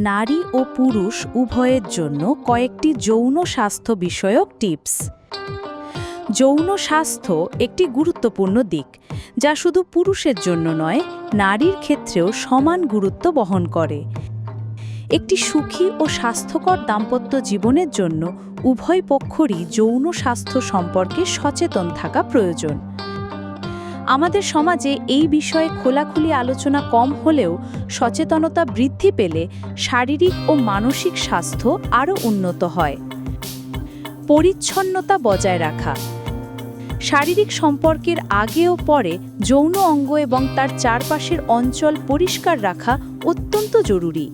নারী ও পুরুষ উভয়ের জন্য কয়েকটি যৌন স্বাস্থ্য বিষয়ক টিপস। যৌন স্বাস্থ্য একটি গুরুত্বপূর্ণ দিক, যা শুধু পুরুষের জন্য নয়, নারীর ক্ষেত্রেও সমান গুরুত্ব বহন করে। একটি সুখী ও স্বাস্থ্যকর দাম্পত্য জীবনের জন্য উভয় পক্ষেরই যৌন স্বাস্থ্য সম্পর্কে সচেতন থাকা প্রয়োজন। আমাদের সমাজে এই বিষয়ে খোলাখুলি আলোচনা কম হলেও সচেতনতা বৃদ্ধি পেলে শারীরিক ও মানসিক স্বাস্থ্য আরও উন্নত হয়। পরিচ্ছন্নতা বজায় রাখা। শারীরিক সম্পর্কের আগে ও পরে যৌন অঙ্গ এবং তার চারপাশের অঞ্চল পরিষ্কার রাখা অত্যন্ত জরুরি।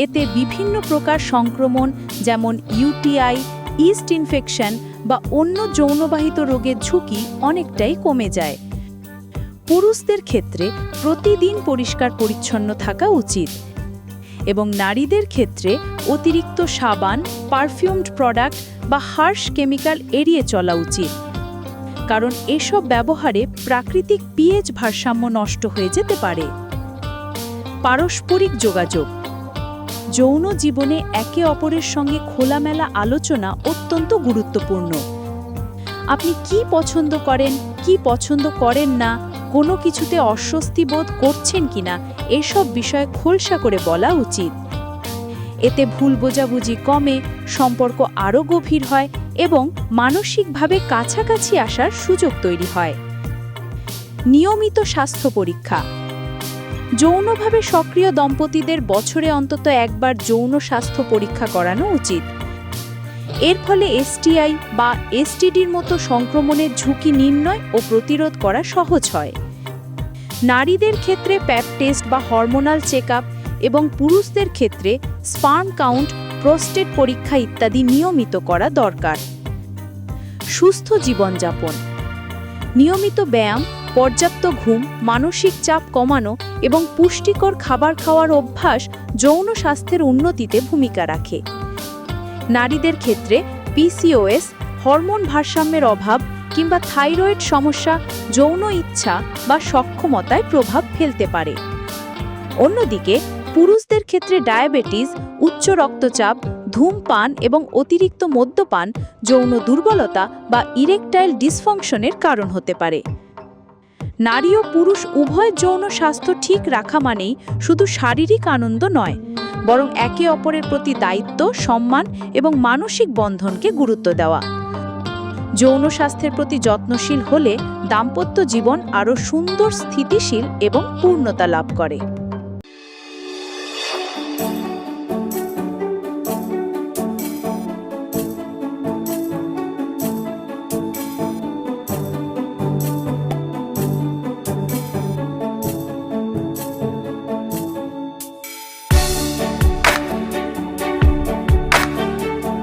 এতে বিভিন্ন প্রকার সংক্রমণ যেমন ইউটিআই, ইস্ট ইনফেকশন বা অন্য যৌনবাহিত রোগের ঝুঁকি অনেকটাই কমে যায়। পুরুষদের ক্ষেত্রে প্রতিদিন পরিষ্কার পরিচ্ছন্ন থাকা উচিত এবং নারীদের ক্ষেত্রে অতিরিক্ত সাবান, পারফিউমড প্রোডাক্ট বা হার্শ কেমিক্যাল এড়িয়ে চলা উচিত, কারণ এসব ব্যবহারে প্রাকৃতিক পিএইচ ভারসাম্য নষ্ট হয়ে যেতে পারে। পারস্পরিক যোগাযোগ। যৌন জীবনে একে অপরের সঙ্গে খোলামেলা আলোচনা অত্যন্ত গুরুত্বপূর্ণ। আপনি কি পছন্দ করেন, কি পছন্দ করেন না, কোনো কিছুতে অস্বস্তি বোধ করছেন কিনা, এসব বিষয়ে খোলসা করে বলা উচিত। এতে ভুল বোঝাবুঝি কমে, সম্পর্ক আরও গভীর হয় এবং মানসিকভাবে কাছাকাছি আসার সুযোগ তৈরি হয়। নিয়মিত স্বাস্থ্য পরীক্ষা। যৌনভাবে সক্রিয় দম্পতিদের বছরে অন্তত একবার যৌন স্বাস্থ্য পরীক্ষা করানো উচিত। এর ফলে এসটিআই বা এসটিডির মতো সংক্রমণের ঝুঁকি নির্ণয় ও প্রতিরোধ করা সহজ হয়। নারীদের ক্ষেত্রে প্যাপ টেস্ট বা হরমোনাল চেকআপ এবং পুরুষদের ক্ষেত্রে স্পার্ম কাউন্ট, প্রোস্টেট পরীক্ষা ইত্যাদি নিয়মিত করা দরকার। সুস্থ জীবনযাপন। নিয়মিত ব্যায়াম, পর্যাপ্ত ঘুম, মানসিক চাপ কমানো এবং পুষ্টিকর খাবার খাওয়ার অভ্যাস যৌন স্বাস্থ্যের উন্নতিতে ভূমিকা রাখে। নারীদের ক্ষেত্রে পিসিওএস, হরমোন ভারসাম্যের অভাব কিংবা থাইরয়েড সমস্যা যৌন ইচ্ছা বা সক্ষমতায় প্রভাব ফেলতে পারে। অন্যদিকে পুরুষদের ক্ষেত্রে ডায়াবেটিস, উচ্চ রক্তচাপ, ধূমপান এবং অতিরিক্ত মদ্যপান যৌন দুর্বলতা বা ইরেকটাইল ডিসফাংশনের কারণ হতে পারে। নারী ও পুরুষ উভয় যৌন স্বাস্থ্য ঠিক রাখা মানেই শুধু শারীরিক আনন্দ নয়, বরং একে অপরের প্রতি দায়িত্ব, সম্মান এবং মানসিক বন্ধনকে গুরুত্ব দেওয়া। যৌন স্বাস্থ্যের প্রতি যত্নশীল হলে দাম্পত্য জীবন আরও সুন্দর, স্থিতিশীল এবং পূর্ণতা লাভ করে।